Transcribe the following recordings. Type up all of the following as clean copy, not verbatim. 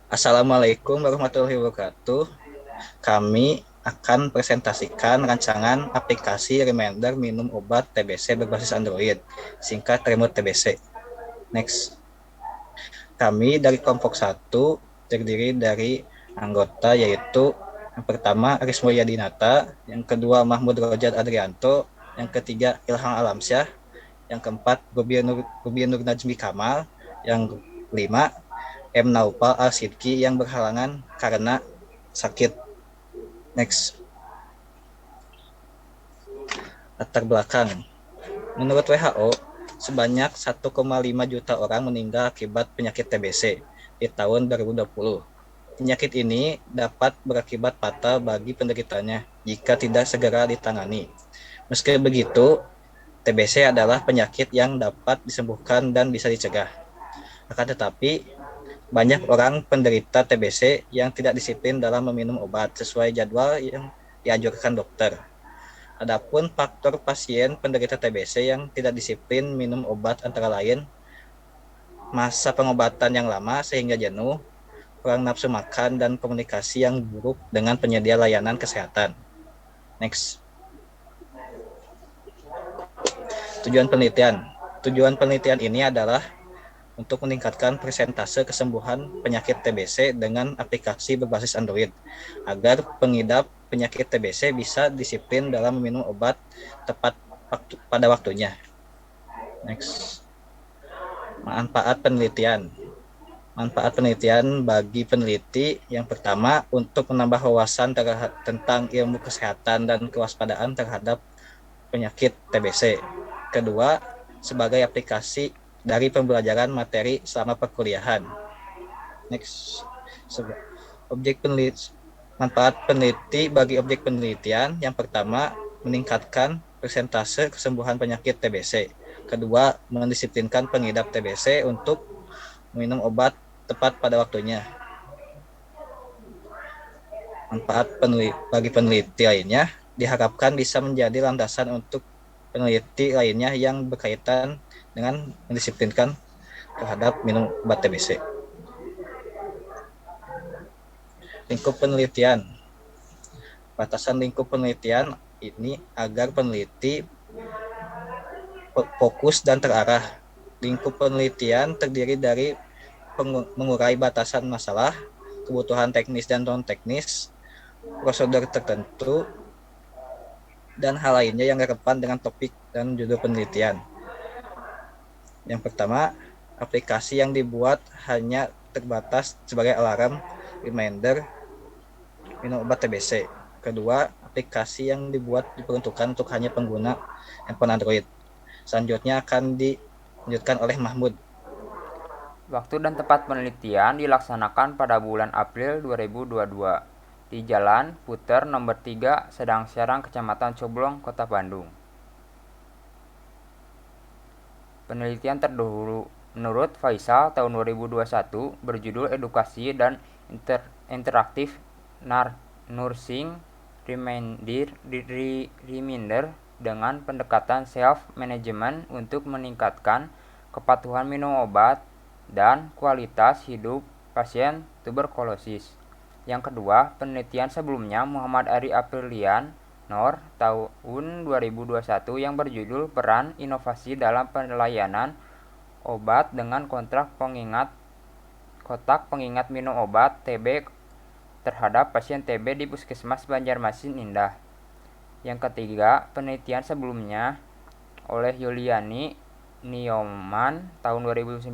Assalamualaikum warahmatullahi wabarakatuh. Kami akan presentasikan rancangan aplikasi reminder minum obat TBC berbasis Android, singkat Remote TBC. Next. Kami dari kelompok satu terdiri dari anggota yaitu yang pertama Aris Mulyadinata, yang kedua Mahmud Rojat Adrianto, yang ketiga Ilham Alamsyah, yang keempat Rubianur Najmi Kamal, yang kelima M. Naufal Al-Sidki yang berhalangan karena sakit. Next. Latar belakang. Menurut WHO, sebanyak 1,5 juta orang meninggal akibat penyakit TBC di tahun 2020. Penyakit ini dapat berakibat fatal bagi penderitanya jika tidak segera ditangani. Meski begitu, TBC adalah penyakit yang dapat disembuhkan dan bisa dicegah. Akan tetapi, banyak orang penderita TBC yang tidak disiplin dalam meminum obat sesuai jadwal yang dianjurkan dokter. Adapun faktor pasien penderita TBC yang tidak disiplin minum obat antara lain masa pengobatan yang lama sehingga jenuh, kurang nafsu makan, dan komunikasi yang buruk dengan penyedia layanan kesehatan. Next. Tujuan penelitian. Tujuan penelitian ini adalah untuk meningkatkan persentase kesembuhan penyakit TBC dengan aplikasi berbasis Android, agar pengidap penyakit TBC bisa disiplin dalam meminum obat tepat pada waktunya. Next. Manfaat penelitian. Manfaat penelitian bagi peneliti yang pertama untuk menambah wawasan tentang ilmu kesehatan dan kewaspadaan terhadap penyakit TBC. Kedua, sebagai aplikasi dari pembelajaran materi selama perkuliahan. Next. Objek peneliti, manfaat peneliti bagi objek penelitian yang pertama meningkatkan persentase kesembuhan penyakit TBC. Kedua, mendisiplinkan pengidap TBC untuk minum obat tepat pada waktunya. Manfaat bagi peneliti lainnya diharapkan bisa menjadi landasan untuk peneliti lainnya yang berkaitan dengan mendisiplinkan terhadap minum obat TBC. Lingkup penelitian. Batasan lingkup penelitian ini agar peneliti fokus dan terarah. Lingkup penelitian terdiri dari mengurai batasan masalah, kebutuhan teknis dan non-teknis, prosedur tertentu, dan hal lainnya yang relevan dengan topik dan judul penelitian. Yang pertama, aplikasi yang dibuat hanya terbatas sebagai alarm reminder minum obat TBC. Kedua, aplikasi yang dibuat diperuntukkan untuk hanya pengguna handphone Android. Selanjutnya akan dilanjutkan oleh Mahmud. Waktu dan tempat penelitian dilaksanakan pada bulan April 2022 di Jalan Puter nomor 3, Sedang Serang, Kecamatan Coblong, Kota Bandung. Penelitian terdahulu menurut Faisal tahun 2021 berjudul Edukasi dan Interaktif Nursing Reminder dengan pendekatan self-management untuk meningkatkan kepatuhan minum obat dan kualitas hidup pasien tuberkulosis. Yang kedua, penelitian sebelumnya Muhammad Ari Aprilian Nor tahun 2021 yang berjudul Peran Inovasi dalam Pelayanan Obat dengan kotak pengingat minum obat TB terhadap pasien TB di Puskesmas Banjarmasin Indah. Yang ketiga, penelitian sebelumnya oleh Yuliani Nioman tahun 2019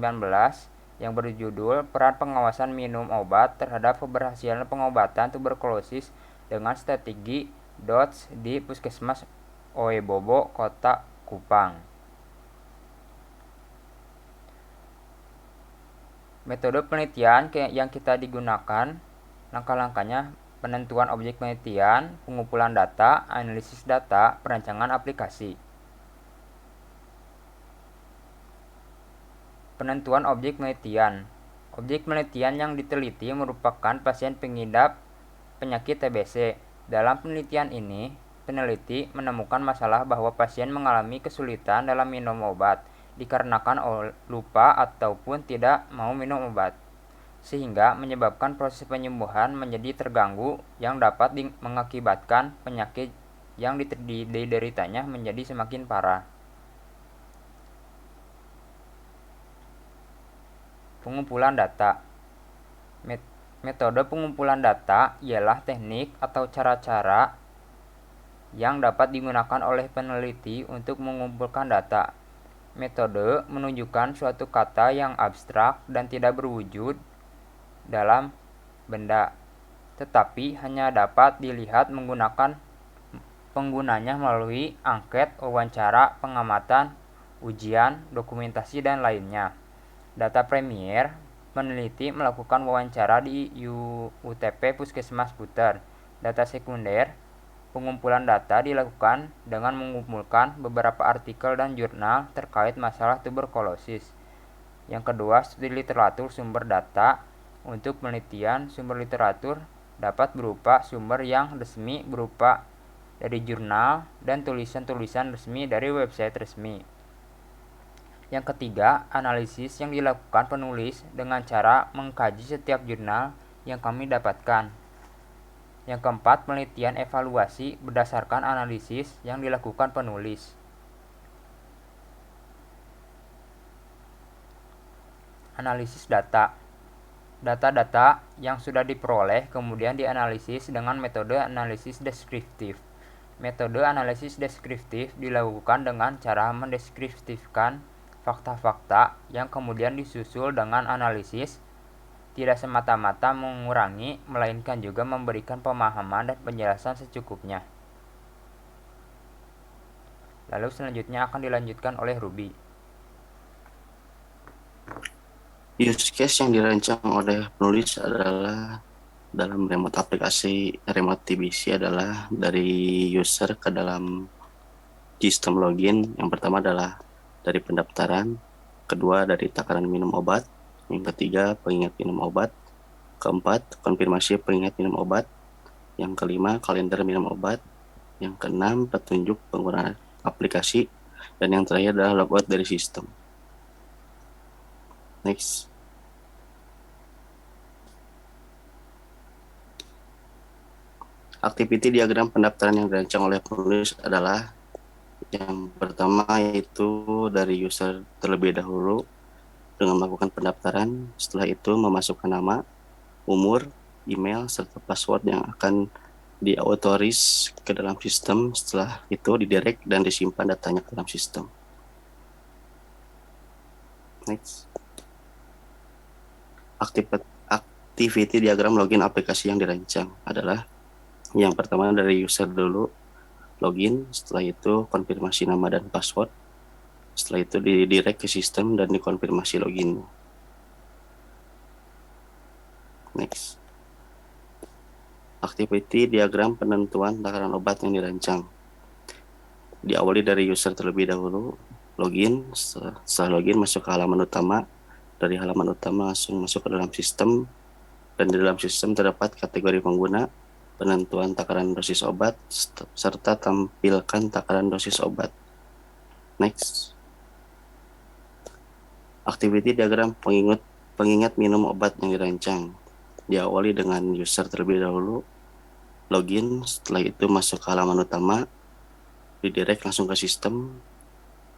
yang berjudul Peran Pengawasan Minum Obat terhadap Keberhasilan Pengobatan Tuberkulosis dengan Strategi DOTS di Puskesmas Oebobo, Kota Kupang. Metode penelitian yang kita digunakan, langkah-langkahnya penentuan objek penelitian, pengumpulan data, analisis data, perancangan aplikasi. Penentuan objek penelitian. Objek penelitian yang diteliti merupakan pasien pengidap penyakit TBC. Dalam penelitian ini, peneliti menemukan masalah bahwa pasien mengalami kesulitan dalam minum obat dikarenakan lupa ataupun tidak mau minum obat. sehingga menyebabkan proses penyembuhan menjadi terganggu yang dapat mengakibatkan penyakit yang dideritanya menjadi semakin parah. Pengumpulan data. Metode pengumpulan data ialah teknik atau cara-cara yang dapat digunakan oleh peneliti untuk mengumpulkan data. Metode menunjukkan suatu kata yang abstrak dan tidak berwujud dalam benda, tetapi hanya dapat dilihat menggunakan penggunanya melalui angket, wawancara, pengamatan, ujian, dokumentasi, dan lainnya. Data premier, peneliti melakukan wawancara di UTP Puskesmas Puter. Data sekunder, pengumpulan data dilakukan dengan mengumpulkan beberapa artikel dan jurnal terkait masalah tuberkulosis. Yang kedua, studi literatur sumber data. Untuk penelitian, sumber literatur dapat berupa sumber yang resmi berupa dari jurnal dan tulisan-tulisan resmi dari website resmi. Yang ketiga, analisis yang dilakukan penulis dengan cara mengkaji setiap jurnal yang kami dapatkan. Yang keempat, penelitian evaluasi berdasarkan analisis yang dilakukan penulis. Analisis data. Data-data yang sudah diperoleh kemudian dianalisis dengan metode analisis deskriptif. Metode analisis deskriptif dilakukan dengan cara mendeskriptifkan fakta-fakta yang kemudian disusul dengan analisis, tidak semata-mata mengurangi, melainkan juga memberikan pemahaman dan penjelasan secukupnya. Lalu selanjutnya akan dilanjutkan oleh Ruby. Use case yang dirancang oleh penulis adalah dalam remote aplikasi remote TBC adalah dari user ke dalam sistem login. Yang pertama adalah dari pendaftaran, kedua dari takaran minum obat, yang ketiga pengingat minum obat, keempat konfirmasi pengingat minum obat, yang kelima kalender minum obat, yang keenam petunjuk penggunaan aplikasi, dan yang terakhir adalah logout dari sistem. Next. Activity diagram pendaftaran yang dirancang oleh penulis adalah yang pertama yaitu dari user terlebih dahulu dengan melakukan pendaftaran. Setelah itu memasukkan nama, umur, email, serta password yang akan diautoris ke dalam sistem. Setelah itu didirect dan disimpan datanya ke dalam sistem. Next. Activity diagram login aplikasi yang dirancang adalah yang pertama dari user dulu, login, setelah itu konfirmasi nama dan password, setelah itu didirect ke sistem dan dikonfirmasi login. Next. Activity diagram penentuan takaran obat yang dirancang. Diawali dari user terlebih dahulu, login, setelah login masuk ke halaman utama, dari halaman utama langsung masuk ke dalam sistem, dan di dalam sistem terdapat kategori pengguna, penentuan takaran dosis obat, serta tampilkan takaran dosis obat. Next. Activity diagram pengingat minum obat yang dirancang. Diawali dengan user terlebih dahulu, login, setelah itu masuk ke halaman utama, didirect langsung ke sistem.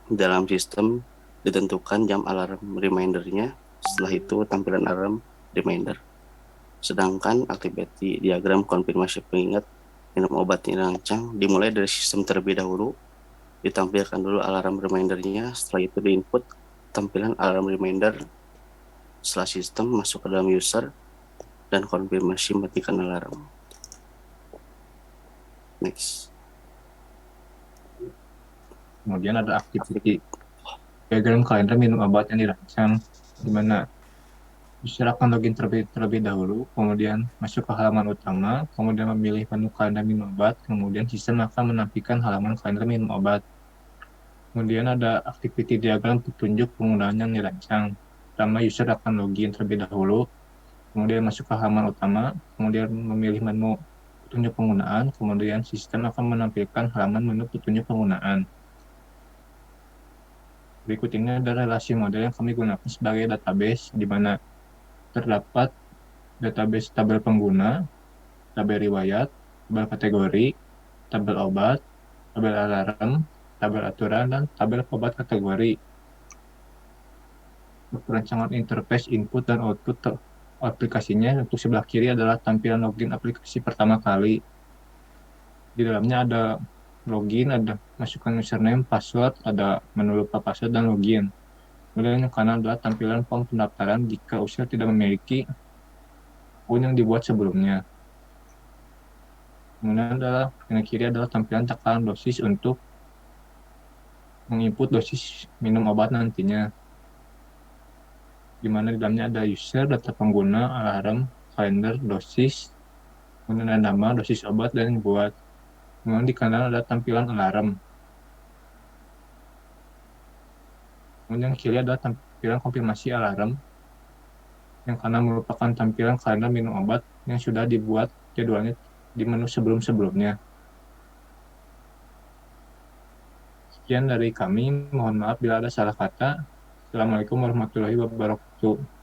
Dalam sistem ditentukan jam alarm remindernya, setelah itu tampilan alarm reminder. Sedangkan activity diagram konfirmasi pengingat minum obat yang dirancang dimulai dari sistem terlebih dahulu, ditampilkan dulu alarm remindernya, setelah itu diinput tampilan alarm reminder, setelah sistem masuk ke dalam user dan konfirmasi matikan alarm. Next. Kemudian ada activity diagram kalender minum obat yang dirancang, di mana user akan login terlebih dahulu, kemudian masuk ke halaman utama, kemudian memilih menu kalender minum obat, kemudian sistem akan menampilkan halaman kalender minum obat. Kemudian ada activity diagram petunjuk penggunaan yang dirancang. Pertama, user akan login terlebih dahulu, kemudian masuk ke halaman utama, kemudian memilih menu petunjuk penggunaan, kemudian sistem akan menampilkan halaman menu petunjuk penggunaan. Berikut ini ada relasi model yang kami gunakan sebagai database, di mana terdapat database tabel pengguna, tabel riwayat, tabel kategori, tabel obat, tabel alarm, tabel aturan, dan tabel obat kategori. Perancangan interface input dan output aplikasinya untuk sebelah kiri adalah tampilan login aplikasi pertama kali. Di dalamnya ada login, ada masukkan username, password, ada menu lupa password, dan login. Kemudian yang kanan adalah tampilan form pendaftaran jika user tidak memiliki akun yang dibuat sebelumnya. Kemudian yang kiri adalah tampilan tekanan dosis untuk menginput dosis minum obat nantinya, di mana di dalamnya ada user, data pengguna, alarm, kalender, dosis, kemudian ada nama, dosis obat, dan yang buat. Kemudian di kanan ada tampilan alarm. Kemudian yang kiri adalah tampilan konfirmasi alarm. Yang kanan merupakan tampilan kalender minum obat yang sudah dibuat jadwalnya di menu sebelum-sebelumnya. Sekian dari kami, mohon maaf bila ada salah kata. Assalamualaikum warahmatullahi wabarakatuh.